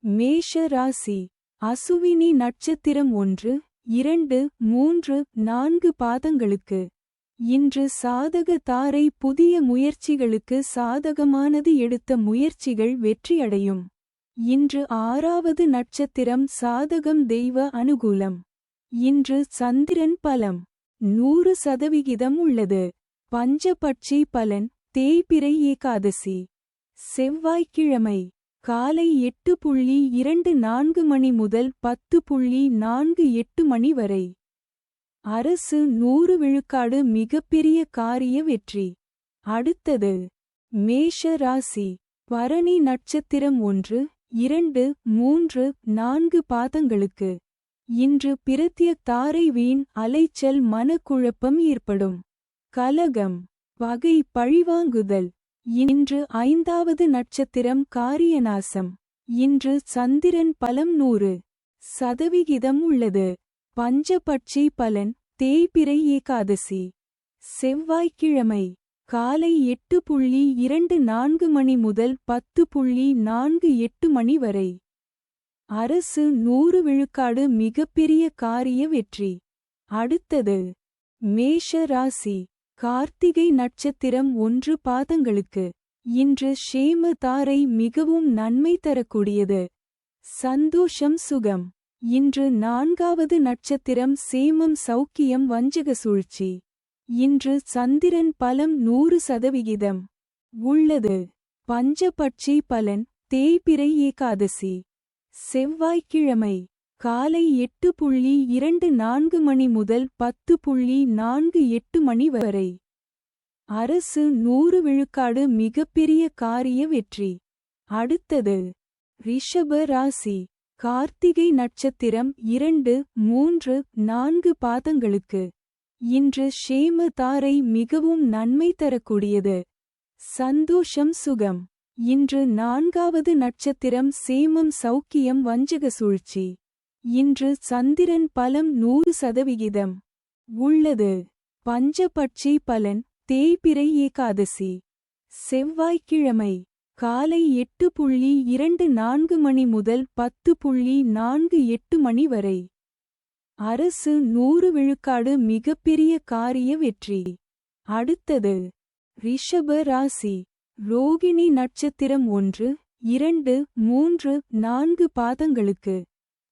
மேஷ ராசி. அசுவினி நட்சத்திரம் 1, 2, 3, 4 பாதங்களுக்கு. இன்று சாதக தாரை. புதிய முயற்சிகளுக்கு சாதகமானது. எடுத்த முயற்சிகள் வெற்றியடையும். இன்று 6வது நட்சத்திரம் சாதகம். தெய்வ அனுகூலம். இன்று சந்திரன் பலம் 100% உள்ளது. பஞ்சபட்சி பலன். தேய்பிறை ஏகாதசி. செவ்வாய்க்கிழமை காலை 8:24 மணி முதல் 10:48 மணி வரை. அரசு 100 விழுக்காடு. மிகப்பெரிய காரிய வெற்றி. அடுத்தது மேஷ ராசி. பரணி நட்சத்திரம் 1, 2, 3, 4 பாதங்களுக்கு. இன்று பிரத்ய தாரை. வீண் அலைச்சல். மனக்குழப்பம் ஏற்படும். கலகம் பகை பழிவாங்குதல். இன்று 5வது நட்சத்திரம் காரியநாசம். இன்று சந்திரன் பலம் 100% உள்ளது. பஞ்சபட்சி பலன். தேய்பிறை ஏகாதசி. செவ்வாய்க்கிழமை காலை 8:24 மணி முதல் 10:48 மணி வரை. அரசு 100 விழுக்காடு. மிகப்பெரிய காரிய வெற்றி. அடுத்தது மேஷ ராசி. கார்த்திகை நட்சத்திரம் 1 பாதங்களுக்கு. இன்று ஷேம தாரை. மிகவும் நன்மை தரக்கூடியது. சந்தோஷம் சுகம். இன்று 4வது நட்சத்திரம் சேமம். சௌக்கியம். வஞ்சக சூழ்ச்சி. இன்று சந்திரன் பலம் 100% உள்ளது. பஞ்சபட்சி பலன். தேய்பிறை ஏகாதசி. செவ்வாய்க்கிழமை காலை 8:24 மணி முதல் 10:48 மணி வரை. அரசு 100 விழுக்காடு. மிகப்பெரிய காரிய வெற்றி. அடுத்தது ரிஷப ராசி. கார்த்திகை நட்சத்திரம் 2, 3, 4 பாதங்களுக்கு. இன்று ஷேம தாரை. மிகவும் நன்மை தரக்கூடியது. சந்தோஷம் சுகம். இன்று 4வது நட்சத்திரம் சேமம். சௌக்கியம். வஞ்சக சூழ்ச்சி. இன்று சந்திரன் பலம் 100% உள்ளது. பஞ்சபட்சி பலன். தேய்பிறை ஏகாதசி. செவ்வாய்க்கிழமை காலை 8:24 மணி முதல் 10:48 மணி வரை. அரசு 100 விழுக்காடு. மிகப்பெரிய காரிய வெற்றி. அடுத்தது ரிஷப ராசி. ரோகிணி நட்சத்திரம் 1, 2, 3, 4 பாதங்களுக்கு.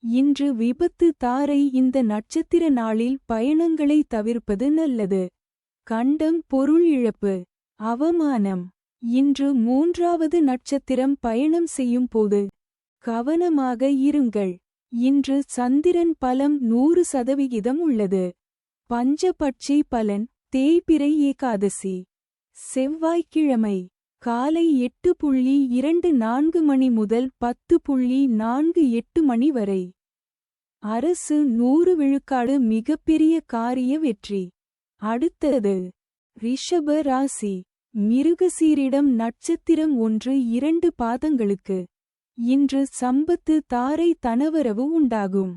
இன்று விபத்து தாரை. இந்த நட்சத்திர நாளில் பயணங்களை தவிர்ப்பது நல்லது. கண்டம். பொருள் இழப்பு. அவமானம். இன்று 3வது நட்சத்திரம் பயணம் செய்யும் போது கவனமாக இருங்கள். இன்று சந்திரன் பலம் 100% உள்ளது. பஞ்சபட்சி பலன். தேய்பிறை ஏகாதசி. செவ்வாய்க்கிழமை காலை 8:24 மணி முதல் 10:48 மணி வரை. அரசு 100 விழுக்காடு. மிகப்பெரிய காரிய வெற்றி. அடுத்தது ரிஷப ராசி. மிருகசீரிடம் நட்சத்திரம் 1, 2 பாதங்களுக்கு. இன்று சம்பத்து தாரை. தனவரவு உண்டாகும்.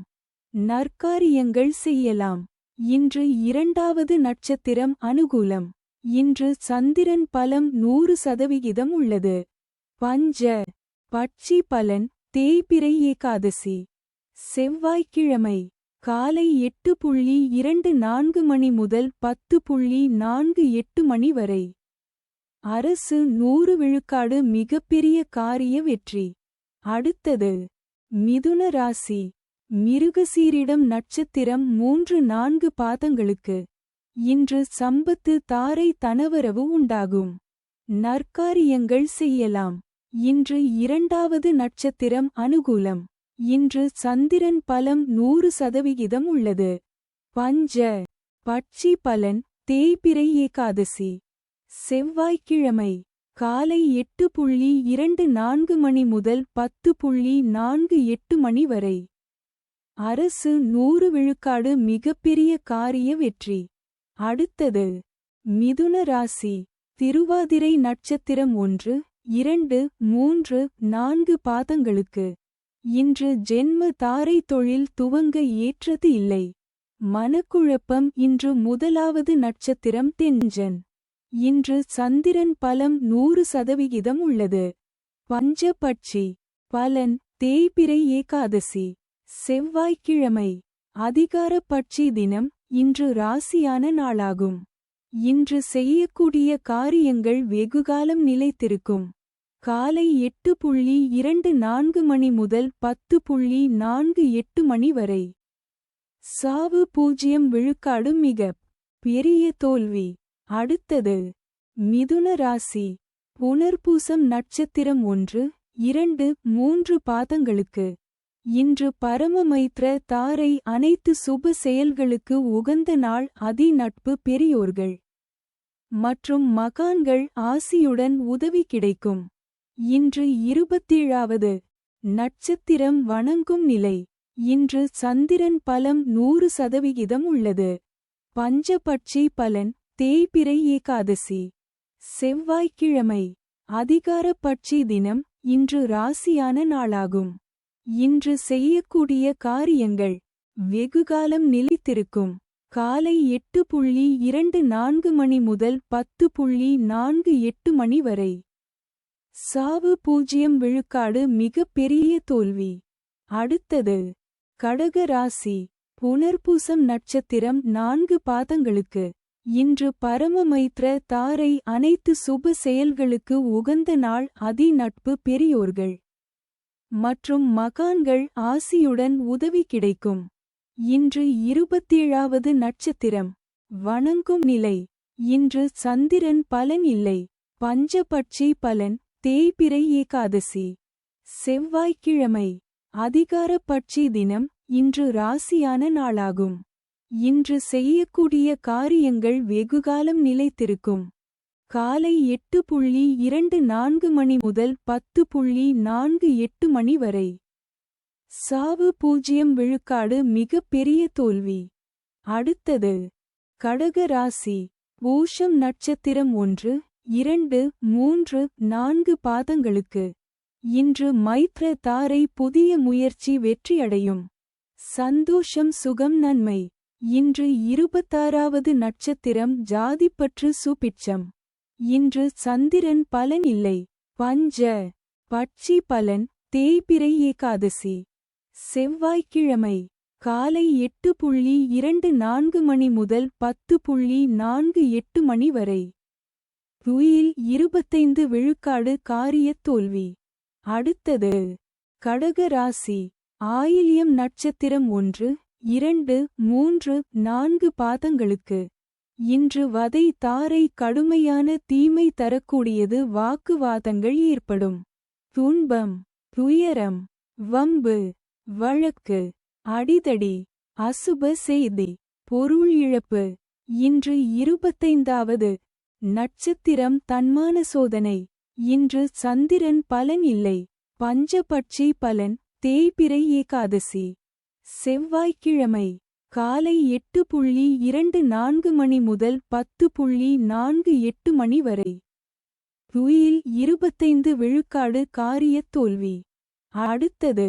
நற்காரியங்கள் செய்யலாம். இன்று 2வது நட்சத்திரம் அனுகூலம். இன்று சந்திரன் பலம் 100% உள்ளது. பஞ்ச பட்சி பலன். தேய்பிறை ஏகாதசி. செவ்வாய்க்கிழமை காலை 8:24 மணி முதல் 10:48 மணி வரை. அரசு 100 விழுக்காடு. மிகப்பெரிய காரிய வெற்றி. அடுத்தது மிதுன ராசி. மிருகசீரிடம் நட்சத்திரம் 3, 4 பாதங்களுக்கு. இன்று சம்பத்து தாரை. தனவரவு உண்டாகும். நற்காரியங்கள் செய்யலாம். இன்று 2வது நட்சத்திரம் அனுகூலம். இன்று சந்திரன் பலம் 100% உள்ளது. பஞ்ச பட்சி பலன். தேய்பிறை ஏகாதசி. செவ்வாய்க்கிழமை காலை 8:24 மணி முதல் 10:48 மணி வரை. அரசு 100 விழுக்காடு. மிகப்பெரிய காரிய வெற்றி. அடுத்தது மிதுன ராசி. திருவாதிரை நட்சத்திரம் 1, 2, 3, 4 பாதங்களுக்கு. இன்று ஜென்ம தாரை. தொழில் துவங்க ஏற்றது இல்லை. மனக்குழப்பம். இன்று 1வது நட்சத்திரம் தெஞ்சன். இன்று சந்திரன் பலம் 100% உள்ளது. பஞ்சபட்சி பலன். தேய்பிறை ஏகாதசி செவ்வாய்க்கிழமை. அதிகார பட்சி தினம். இன்று ராசியான நாளாகும். இன்று செய்யக்கூடிய காரியங்கள் வெகுகாலம் நிலைத்திருக்கும். காலை 8:24 மணி முதல் 10:48 மணி வரை. சாவு 0 விழுக்காடு மிகப் பெரிய தோல்வி. அடுத்தது மிதுன ராசி. புனர்பூசம் நட்சத்திரம் 1, 2, 3 பாதங்களுக்கு. இன்று பரமமைத்ர தாரை அனைத்து சுப செயல்களுக்கு உகந்த நாள். அதி நட்பு பெரியோர்கள் மற்றும் மகான்கள் ஆசியுடன் உதவி கிடைக்கும். இன்று 27வது நட்சத்திரம் வணங்கும் நிலை. இன்று சந்திரன் பலம் 100% உள்ளது. பஞ்சபட்சி பலன். தேய்பிறை ஏகாதசி செவ்வாய்க்கிழமை. அதிகார பட்சி தினம். இன்று ராசியான நாளாகும். இன்று செய்யக்கூடிய காரியங்கள் வெகுகாலம் நிலைத்திருக்கும். காலை 8:24 மணி முதல் 10:48 மணி வரை. சாவு 0 விழுக்காடு மிகப் பெரிய தோல்வி. அடுத்தது கடக ராசி. புனர்பூசம் நட்சத்திரம் 4 பாதங்களுக்கு. இன்று பரமமைத்ர தாரை அனைத்து சுப செயல்களுக்கு உகந்த நாள். அதி நட்பு பெரியோர்கள் மற்றும் மகான்கள் ஆசியுடன் உதவி கிடைக்கும். இன்று 27வது நட்சத்திரம் வணங்கும் நிலை. இன்று சந்திரன் பலன் இல்லை. பஞ்சபட்சி பலன். தேய்பிறை ஏகாதசி செவ்வாய்க்கிழமை. அதிகார பட்சி தினம். இன்று ராசியான நாளாகும். இன்று செய்யக்கூடிய காரியங்கள் வெகுகாலம் நிலைத்திருக்கும். காலை 8:24 மணி முதல் 10:48 மணி வரை. சாவு 0 விழுக்காடு மிகப் பெரிய தோல்வி. அடுத்தது கடக ராசி. பூஷம் நட்சத்திரம் 1, 2, 3, 4 பாதங்களுக்கு. இன்று மைத்ர தாரை புதிய முயற்சி வெற்றியடையும். சந்தோஷம் சுகம் நன்மை. இன்று 26வது நட்சத்திரம் ஜாதிப்பற்று சுபிட்சம். இன்று சந்திரன் பலன் இல்லை. பஞ்ச பட்சி பலன். தேய்பிறை ஏகாதசி செவ்வாய்க்கிழமை. காலை 8:24 மணி முதல் 10:48 மணி வரை. துயில் 25 விழுக்காடு காரியத் தோல்வி. அடுத்தது கடக ராசி. ஆயில்யம் நட்சத்திரம் 1, 2, 3, 4 பாதங்களுக்கு. இன்று வதை தாரை கடுமையான தீமை தரக்கூடியது. வாக்குவாதங்கள் ஏற்படும். துன்பம் துயரம் வம்பு வழக்கு அடிதடி அசுப செய்தி பொருள் இழப்பு. இன்று 25வது நட்சத்திரம் தன்மான சோதனை. இன்று சந்திரன் பலன் இல்லை. பஞ்சபட்சி பலன். தேய்பிறை ஏகாதசி செவ்வாய்க்கிழமை. காலை 8:24 மணி முதல் 10:48 மணி வரை. துயில் 25 விழுக்காடு காரியத் தோல்வி. அடுத்தது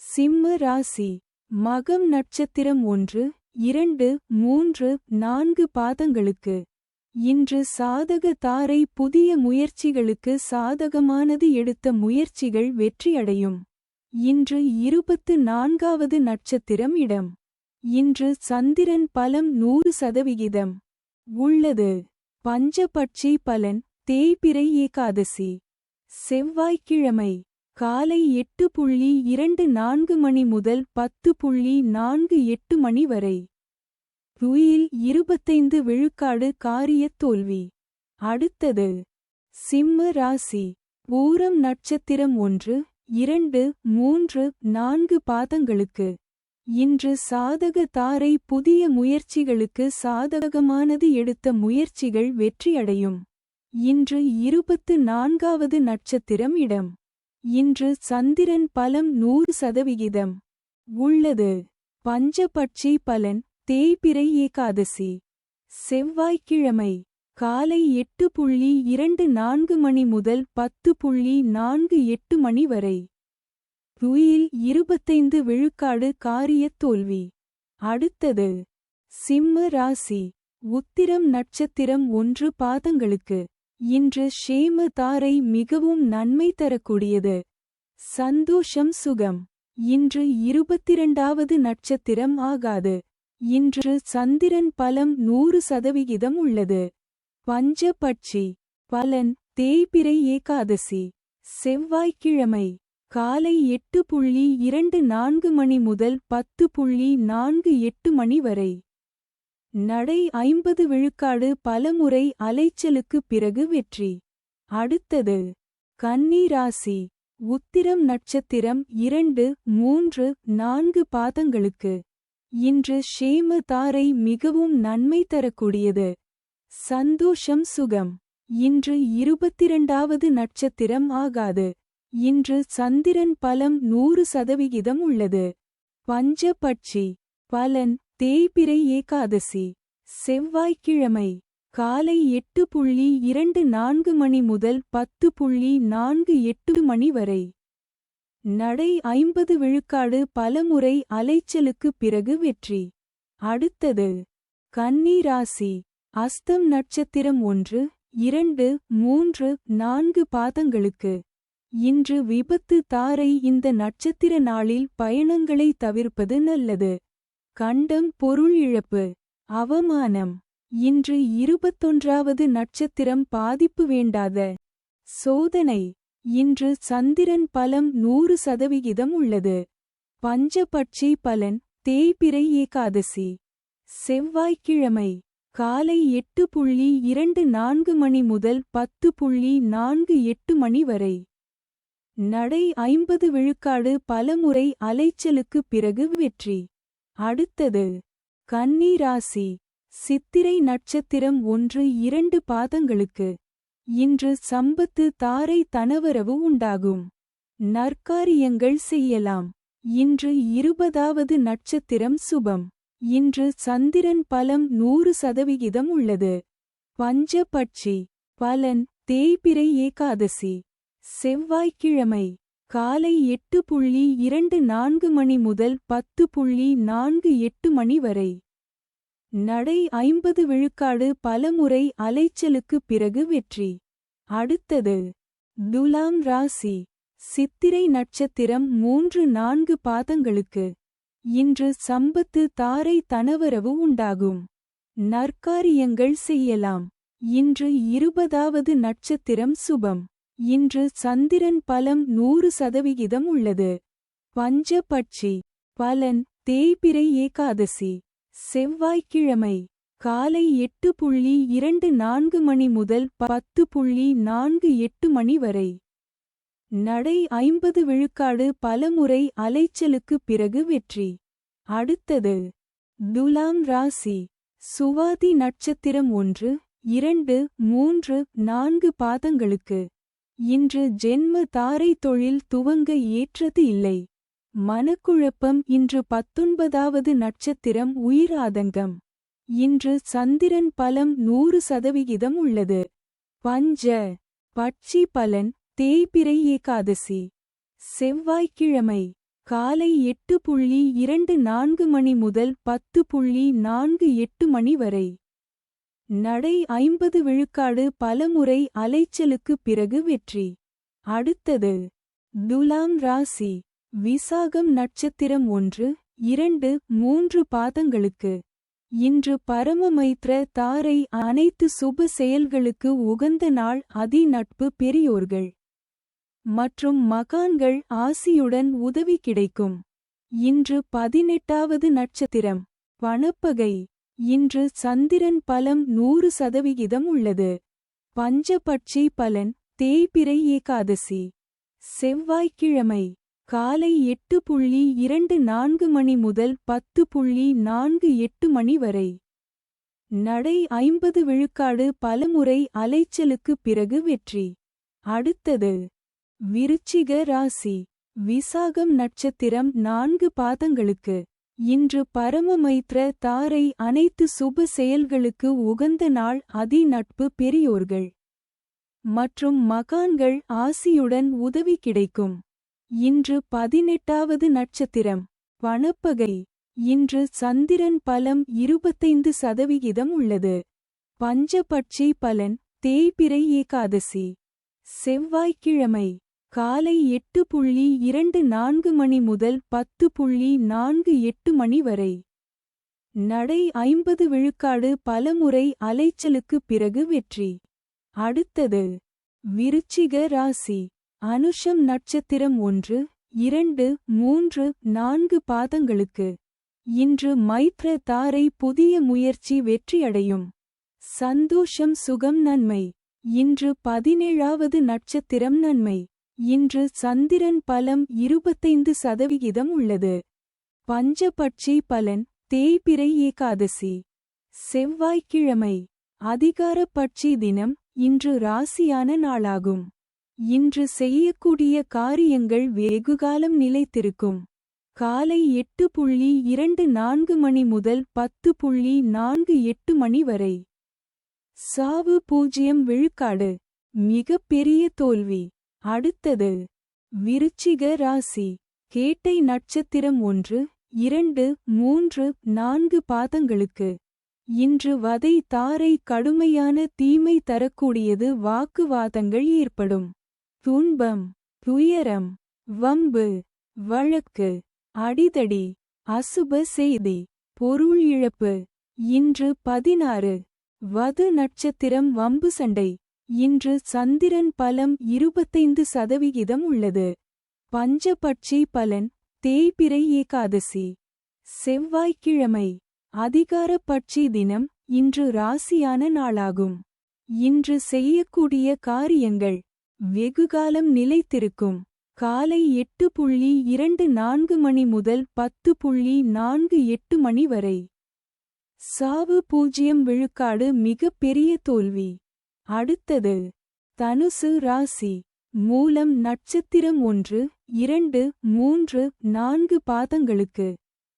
சிம்ம ராசி. மகம் நட்சத்திரம் 1, 2, 3, 4 பாதங்களுக்கு. இன்று சாதக தாரை புதிய முயற்சிகளுக்கு சாதகமானது. எடுத்த முயற்சிகள் வெற்றியடையும். இன்று 24வது நட்சத்திரம் இடம். இன்று சந்திரன் பலம் 100% உள்ளது. பஞ்சபட்சி பலன். தேய்பிறை ஏகாதசி செவ்வாய்க்கிழமை. காலை 8:24 மணி முதல் 10:48 மணி வரை. துயில் 25 விழுக்காடு காரியத் தோல்வி. அடுத்தது சிம்ம ராசி. பூரம் நட்சத்திரம் 1, 2, 3, 4 பாதங்களுக்கு. இன்று சாதக தாரை புதிய முயற்சிகளுக்கு சாதகமானது. எடுத்த முயற்சிகள் வெற்றியடையும். இன்று 24வது நட்சத்திரம் இடம். இன்று சந்திரன் பலம் 100% உள்ளது. பஞ்சபட்சி பலன். தேய்பிறை ஏகாதசி செவ்வாய்க்கிழமை. காலை 8:24 மணி முதல் 10:48 மணி வரை. துயில் 25 விழுக்காடு காரியத் தோல்வி. அடுத்தது சிம்ம ராசி. உத்திரம் நட்சத்திரம் 1 பாதங்களுக்கு. இன்று ஷேம தாரை மிகவும் நன்மை தரக்கூடியது. சந்தோஷம் சுகம். இன்று 22வது நட்சத்திரம் ஆகாது. இன்று சந்திரன் பலம் 100% உள்ளது. பஞ்சபட்சி. பலன் தேய்பிறை ஏகாதசி. செவ்வாய்க்கிழமை. காலை 8:24 மணி முதல் 10:48 மணி வரை. நடை 50 விழுக்காடு பலமுறை அலைச்சலுக்கு பிறகு வெற்றி. அடுத்தது கன்னி ராசி. உத்திரம் நட்சத்திரம் 2, 3, 4 பாதங்களுக்கு. இன்று ஷேம தாரை மிகவும் நன்மை தரக்கூடியது. சந்தோஷம் சுகம். இன்று 22வது நட்சத்திரம் ஆகாது. இன்று சந்திரன் பலம் 100% உள்ளது. பஞ்சபட்சி. பலன் தேய்பிறை ஏகாதசி. செவ்வாய்க்கிழமை. காலை 8:24 மணி முதல் 10:48 மணி வரை. நடை 50 விழுக்காடு பலமுறை அலைச்சலுக்கு பிறகு வெற்றி. அடுத்தது கன்னி ராசி. அஸ்தம் நட்சத்திரம் 1, 2, 3, 4 பாதங்களுக்கு. இன்று விபத்து தாரை. இந்த நட்சத்திர நாளில் பயணங்களை தவிர்ப்பது நல்லது. கண்டம் பொருள் இழப்பு. அவமானம். இன்று 21வது நட்சத்திரம் பாதிப்பு வேண்டாத சோதனை. இன்று சந்திரன் பலம் 100% உள்ளது. பஞ்சபட்சி. பலன் தேய்பிறை ஏகாதசி. செவ்வாய்க்கிழமை. காலை 8:24 மணி முதல் 10:48 மணி வரை. நடை 50 விழுக்காடு பலமுறை அலைச்சலுக்கு பிறகு வெற்றி. அடுத்தது கன்னி ராசி. சித்திரை நட்சத்திரம் 1, 2 பாதங்களுக்கு. இன்று சம்பத்து தாரை தனவரவு உண்டாகும். நற்காரியங்கள் செய்யலாம். இன்று 20வது நட்சத்திரம் சுபம். இன்று சந்திரன் பலம் 100% உள்ளது. பஞ்சபட்சி. பலன் தேய்பிறை ஏகாதசி. செவ்வாய்க்கிழமை. காலை 8:24 மணி முதல் 10:48 மணி வரை. நடை 50 விழுக்காடு பலமுறை அலைச்சலுக்கு பிறகு வெற்றி. அடுத்தது துலாம் ராசி. சித்திரை நட்சத்திரம் 3, 4 பாதங்களுக்கு. இன்று சம்பத்து தாரை தனவரவு உண்டாகும். நற்காரியங்கள் செய்யலாம். இன்று 20வது நட்சத்திரம் சுபம். இன்று சந்திரன் பலம் 100% உள்ளது. பஞ்சபட்சி. பலன் தேய்பிறை ஏகாதசி. செவ்வாய்க்கிழமை. காலை 8:24 மணி முதல் 10:48 மணி வரை. நடை 50 விழுக்காடு பலமுறை அலைச்சலுக்கு பிறகு வெற்றி. அடுத்தது துலாம் ராசி. சுவாதி நட்சத்திரம் 1, 2, 3, 4 பாதங்களுக்கு. இன்று ஜென்ம தாரை தொழில் துவங்க ஏற்றது இல்லை. மனக்குழப்பம். இன்று 19வது நட்சத்திரம் உயிர் ஆதங்கம். இன்று சந்திரன் பலம் 100% உள்ளது. பஞ்ச பட்சி. பலன் தேய்பிறை ஏகாதசி. செவ்வாய்க்கிழமை. காலை 8:24 மணி முதல் 10:48 மணி வரை. நடை 50 விழுக்காடு பலமுறை அலைச்சலுக்கு பிறகு வெற்றி. அடுத்தது துலாம் ராசி. விசாகம் நட்சத்திரம் 1, 2, 3 பாதங்களுக்கு. இன்று பரமமைத்ர தாரை. அனைத்து சுப செயல்களுக்கு உகந்த நாள். அதி நட்பு பெரியோர்கள் மற்றும் மகான்கள் ஆசியுடன் உதவி கிடைக்கும். இன்று 18வது நட்சத்திரம் பணப்பகை. இன்று சந்திரன் பலம் 100% உள்ளது. பஞ்சபட்சி. பலன் தேய்பிறை ஏகாதசி. செவ்வாய்க்கிழமை. காலை 8:24 மணி முதல் 10:48 மணி வரை. நடை 50 விழுக்காடு பலமுறை அலைச்சலுக்கு பிறகு வெற்றி. அடுத்தது விருச்சிக ராசி. விசாகம் நட்சத்திரம் 4 பாதங்களுக்கு. இன்று பரமமைத்ர தாரை. அனைத்து சுப செயல்களுக்கு உகந்த நாள். அதி நட்பு பெரியோர்கள் மற்றும் மகான்கள் ஆசியுடன் உதவி கிடைக்கும். இன்று 18வது நட்சத்திரம் பணப்பகை. இன்று சந்திரன் பலம் 25% உள்ளது. பஞ்சபட்சி. பலன் தேய்பிறை ஏகாதசி. செவ்வாய்க்கிழமை. காலை 8:24 மணி முதல் 10:48 மணி வரை. நடை 50 விழுக்காடு பலமுறை அலைச்சலுக்கு பிறகு வெற்றி. அடுத்தது விருச்சிக ராசி. அனுஷம் நட்சத்திரம் 1, 2, 3, 4 பாதங்களுக்கு. இன்று மைத்ர தாரை புதிய முயற்சி வெற்றியடையும். சந்தோஷம் சுகம் நன்மை. இன்று 17வது நட்சத்திரம் நன்மை. இன்று சந்திரன் பலம் 25% உள்ளது. பஞ்சபட்சி பலன் தேய்பிறை ஏகாதசி. செவ்வாய்க்கிழமை. அதிகார பட்சி தினம். இன்று ராசியான நாளாகும். இன்று செய்யக்கூடிய காரியங்கள் வெகுகாலம் நிலைத்திருக்கும். காலை 8:24 மணி முதல் 10:48 மணி வரை. சாவு 0 விழுக்காடு. மிக பெரிய தோல்வி. அடுத்தது விருச்சிக ராசி. கேட்டை நட்சத்திரம் 1, 2, 3, 4 பாதங்களுக்கு. இன்று வதை தாரை கடுமையான தீமை தரக்கூடியது. வாக்குவாதங்கள் ஏற்படும். துன்பம், துயரம், வம்பு, வழக்கு, அடிதடி, அசுப செய்தி, பொருள் இழப்பு. இன்று 16. வது நட்சத்திரம் வம்பு சண்டை. இன்று சந்திரன் பலம் 25% உள்ளது. பஞ்சபட்சி பலன் தேய்பிறை ஏகாதசி. செவ்வாய்க்கிழமை. அதிகார பட்சி தினம். இன்று ராசியான நாளாகும். இன்று செய்யக்கூடிய காரியங்கள் வெகுகாலம் நிலைத்திருக்கும். காலை 8:24 மணி முதல் 10:48 மணி வரை. சாவு 0 விழுக்காடு மிக பெரிய தோல்வி. அடுத்தது தனுசு ராசி. மூலம் நட்சத்திரம் 1, 2, 3, 4 பாதங்களுக்கு.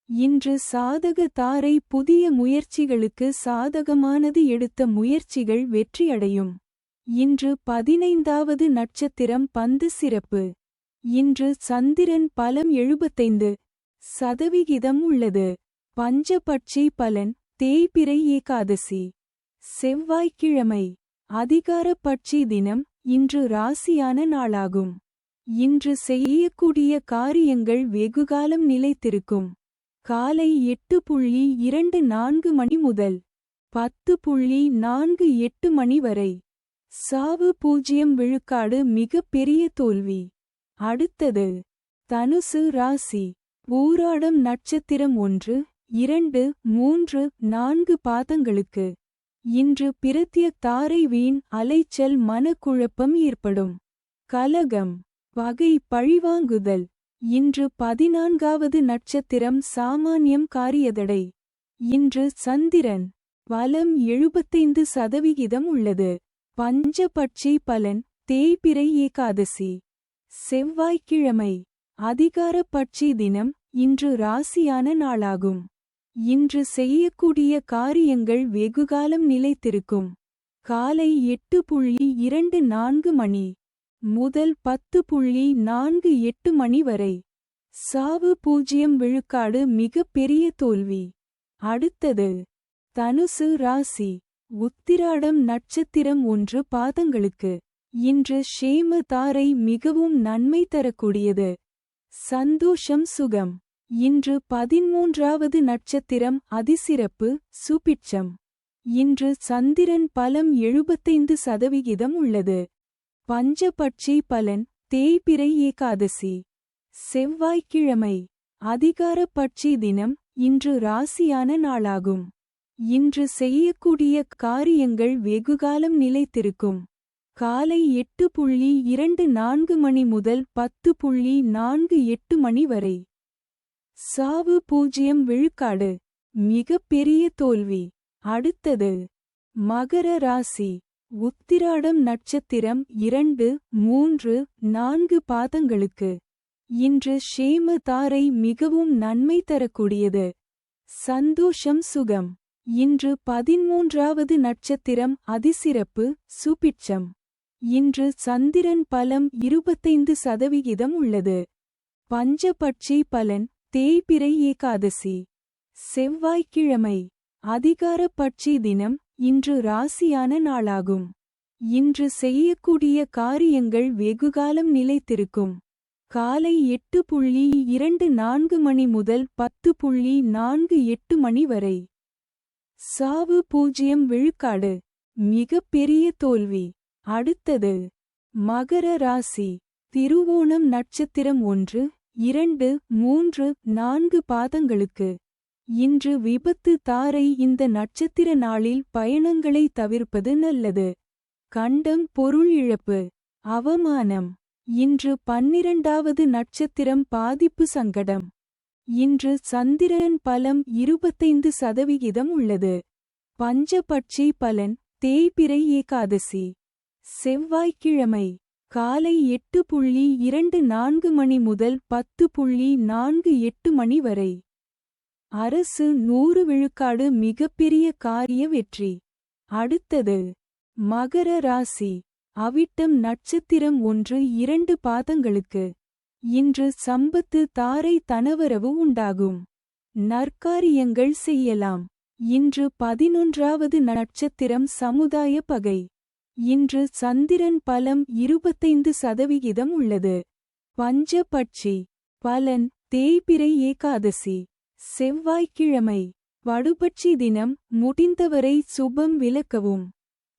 இன்று சாதக தாரை புதிய முயற்சிகளுக்கு சாதகமானது. எடுத்த முயற்சிகள் வெற்றியடையும். இன்று 15வது நட்சத்திரம் பந்து சிறப்பு. இன்று சந்திரன் பலம் 75% உள்ளது. பஞ்சபட்சி பலன் தேய்பிறை ஏகாதசி. செவ்வாய்க்கிழமை. அதிகார பட்சி தினம். இன்று ராசியான நாளாகும். இன்று செய்யக்கூடிய காரியங்கள் வெகுகாலம் நிலைத்திருக்கும். காலை 8:24 மணி முதல் 10:48 மணி வரை. சாவு 0 விழுக்காடு மிக பெரிய தோல்வி. அடுத்தது தனுசு ராசி. பூராடம் நட்சத்திரம் 1, 2, 3, 4 பாதங்களுக்கு. இன்று பிரத்ய தாரை வீண் அலைச்சல் மனக்குழப்பம் ஏற்படும். கலகம், பகை, பழிவாங்குதல். இன்று 14வது நட்சத்திரம் சாமான்யம் காரியதடை. இன்று சந்திரன் பலம் 75% உள்ளது. பஞ்சபட்சி பலன் தேய்பிறை ஏகாதசி. செவ்வாய்க்கிழமை. அதிகார பட்சி தினம். இன்று ராசியான நாளாகும். இன்று செய்யக்கூடிய காரியங்கள் வெகுகாலம் நிலைத்திருக்கும். காலை 8:24 மணி முதல் 10:48 மணி வரை. சாவு 0 விழுக்காடு மிக பெரிய தோல்வி. அடுத்தது தனுசு ராசி. உத்திராடம் நட்சத்திரம் 1 பாதங்களுக்கு. இன்று ஷேம தாரை மிகவும் நன்மை தரக்கூடியது. சந்தோஷம் சுகம். இன்று 13வது நட்சத்திரம் அதிசிறப்பு சுபிட்சம். இன்று சந்திரன் பலம் 75% உள்ளது. பஞ்சபட்சி பலன் தேய்பிறை ஏகாதசி. செவ்வாய்க்கிழமை. அதிகார பட்சி தினம். இன்று ராசியான நாளாகும். இன்று செய்யக்கூடிய காரியங்கள் வெகுகாலம் நிலைத்திருக்கும். காலை 8:24 மணி முதல் 10:48 மணி வரை. சாவு 0 விழுக்காடு மிக பெரிய தோல்வி. அடுத்தது மகர ராசி. உத்திராடம் நட்சத்திரம் 2, 3, 4 பாதங்களுக்கு. இன்று ஷேம தாரை மிகவும் நன்மை தரக்கூடியது. சந்தோஷம் சுகம். இன்று 13வது நட்சத்திரம் அதிசிறப்பு சுபிட்சம். இன்று சந்திரன் பலம் 25% உள்ளது. பஞ்சபட்சி பலன் தேய்பிறை ஏகாதசி. செவ்வாய்க்கிழமை. அதிகார பட்சி தினம். இன்று ராசியான நாளாகும். இன்று செய்யக்கூடிய காரியங்கள் வெகுகாலம் நிலைத்திருக்கும். காலை 8:24 மணி முதல் 10:48 மணி வரை. சாவு 0 விழுக்காடு. மிகப் பெரிய தோல்வி. அடுத்தது மகர ராசி. திருவோணம் நட்சத்திரம் 1, 2, 3, 4 பாதங்களுக்கு. இன்று விபத்து தாரை. இந்த நட்சத்திர நாளில் பயணங்களை தவிர்ப்பது நல்லது. கண்டம் பொருள் இழப்பு. அவமானம். இன்று 12வது நட்சத்திரம் பாதிப்பு சங்கடம். இன்று சந்திரன் பலம் 25% உள்ளது. பஞ்சபட்சி பலன். தேய்பிறை ஏகாதசி. செவ்வாய்க்கிழமை. காலை 8:24 மணி முதல் 10:48 மணி வரை. அரசு 100 விழுக்காடு மிகப்பெரிய காரிய வெற்றி. அடுத்தது மகர ராசி. அவிட்டம் நட்சத்திரம் 1, 2 பாதங்களுக்கு. இன்று சம்பத்து தாரை. தனவரவு உண்டாகும். நற்காரியங்கள் செய்யலாம். இன்று 11வது நட்சத்திரம் சமுதாய பகை. இன்று சந்திரன் பலம் 25% உள்ளது. பஞ்சபட்சி பலன். தேய்பிறை ஏகாதசி. செவ்வாய்க்கிழமை. வடுபட்சி தினம். முடிந்தவரை சுபம் விலக்கவும்.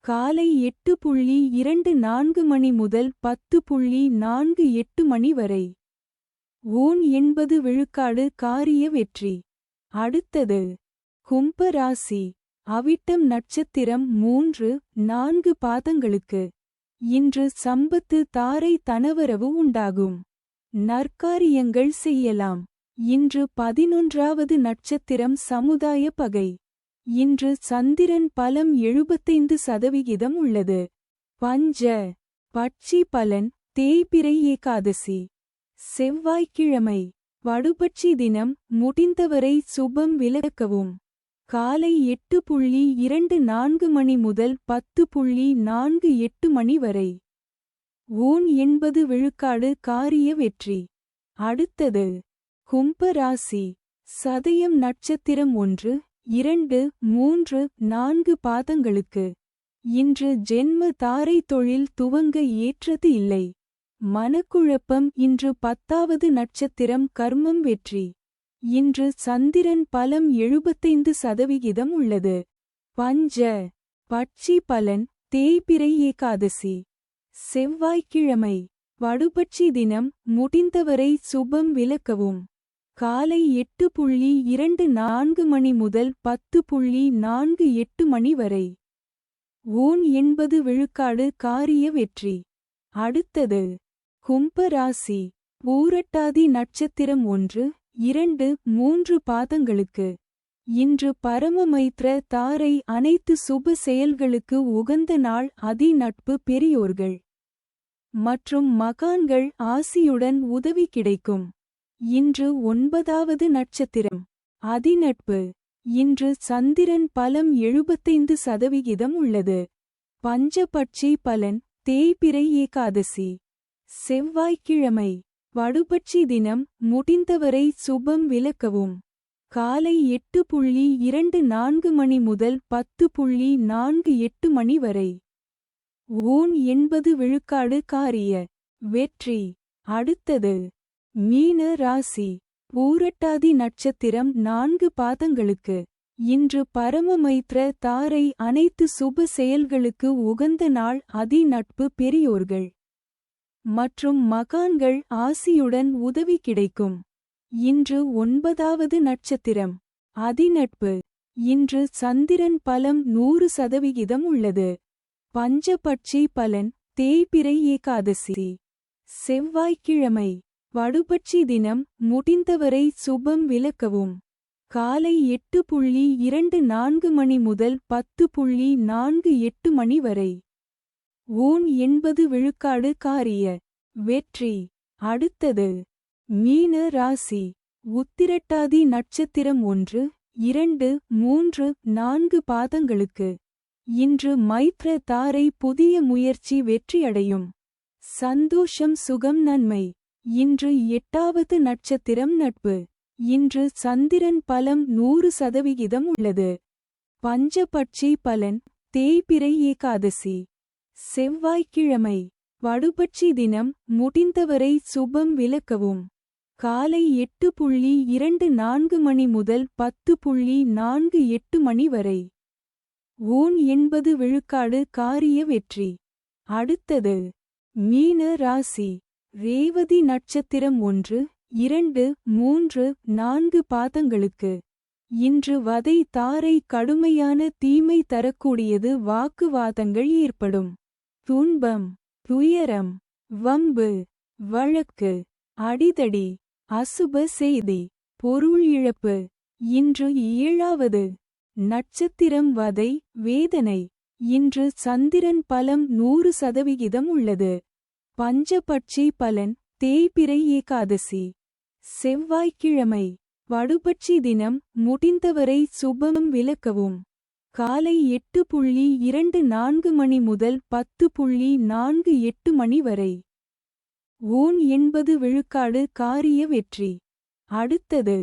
காலை 8:24 மணி முதல் 10:48 மணி வரை. ஊன் 80 விழுக்காடு காரிய வெற்றி. அடுத்தது கும்ப ராசி. அவிட்டம் நட்சத்திரம் 3, 4 பாதங்களுக்கு. இன்று சம்பத்து தாரை. தனவரவு உண்டாகும். நற்காரியங்கள் செய்யலாம். இன்று 11வது நட்சத்திரம் சமுதாய பகை. இன்று சந்திரன் பலம் 75% உள்ளது. பஞ்ச பட்சி பலன். தேய்பிறை ஏகாதசி. செவ்வாய்க்கிழமை. வடுபட்சி தினம். முடிந்தவரை சுபம் விலக்கவும். காலை 8:24 மணி முதல் 10:48 மணி வரை. ஊன் 80 விழுக்காடு காரிய வெற்றி. அடுத்தது கும்ப ராசி. சதயம் நட்சத்திரம் 1, 2, 3, 4 பாதங்களுக்கு. இன்று ஜென்ம தாரை. தொழில் துவங்க ஏற்றது இல்லை. மனக்குழப்பம். இன்று 10வது நட்சத்திரம் கர்மம் வெற்றி. இன்று சந்திரன் பலம் 75% உள்ளது. பஞ்ச பட்சி பலன். தேய்பிறை ஏகாதசி. செவ்வாய்க்கிழமை. வடுபட்சி தினம். முடிந்தவரை சுபம் விலக்கவும். காலை 8:24 மணி முதல் 10:48 மணி வரை. ஊன் 80 விழுக்காடு காரிய வெற்றி. அடுத்தது கும்ப ராசி. பூரட்டாதி நட்சத்திரம் 1, 2, 3 பாதங்களுக்கு. இன்று பரமமைத்ர தாரை. அனைத்து சுப செயல்களுக்கு உகந்த நாள். அதி நட்பு. பெரியோர்கள் மற்றும் மகான்கள் ஆசியுடன் உதவி கிடைக்கும். இன்று 9வது நட்சத்திரம் அதிநட்பு. இன்று சந்திரன் பலம் 75% உள்ளது. பஞ்சபட்சி பலன். தேய்பிறை ஏகாதசி. செவ்வாய்க்கிழமை. வடுபட்சி தினம். முடிந்தவரை சுபம் விலக்கவும். காலை 8:24 மணி முதல் 10:48 மணி வரை. ஊன் 80 விழுக்காடு காரிய வெற்றி. அடுத்தது மீன ராசி. பூரட்டாதி நட்சத்திரம் 4 பாதங்களுக்கு. இன்று பரமமைத்ர தாரை. அனைத்து சுப செயல்களுக்கு உகந்த நாள். அதி நட்பு. பெரியோர்கள் மற்றும் மகான்கள் ஆசியுடன் உதவி கிடைக்கும். இன்று 9வது நட்சத்திரம் அதிநட்பு. இன்று சந்திரன் பலம் 100% உள்ளது. பஞ்சபட்சி பலன். தேய்பிறை ஏகாதசி. செவ்வாய்க்கிழமை. வடுபட்சி தினம். முடிந்தவரை சுபம் விலக்கவும். காலை 8:24 மணி முதல் 10:48 மணி வரை. ஊன் 80 விழுக்காடு காரிய வெற்றி. அடுத்தது மீன ராசி. உத்திரட்டாதி நட்சத்திரம் 1, 2, 3, 4 பாதங்களுக்கு. இன்று மைத்ர தாரை. புதிய முயற்சி வெற்றியடையும். சந்தோஷம் சுகம் நன்மை. இன்று 8வது நட்சத்திரம் நட்பு. இன்று சந்திரன் பலம் 100% உள்ளது. பஞ்சபட்சி பலன். தேய்பிறை ஏகாதசி. செவ்வாய்க்கிழமை வடுபட்சி தினம் முடிந்தவரை சுபம் விலக்கவும். காலை 8:24 மணி முதல் 10:48 மணி வரை. ஓன் 80 காரிய வெற்றி. அடுத்தது மீன ராசி. ரேவதி நட்சத்திரம் 1, 2, 3, 4 பாதங்களுக்கு. இன்று வதை தாரை கடுமையான தீமை தரக்கூடியது. வாக்குவாதங்கள் ஏற்படும். துன்பம், துயரம், வம்பு, வழக்கு, அடிதடி, அசுப செய்தி, பொருள் இழப்பு. இன்று 7வது நட்சத்திரம் வதை, வேதனை. இன்று சந்திரன் பலம் 100% உள்ளது. பஞ்சபட்சி பலன், தேய்பிறை ஏகாதசி. செவ்வாய்க்கிழமை வடுபட்சி தினம் முடிந்தவரை சுபம் விலக்கவும். காலை 8:24 மணி முதல் 10:48 மணி வரை. ஓன் 80 காரிய வெற்றி. அடுத்தது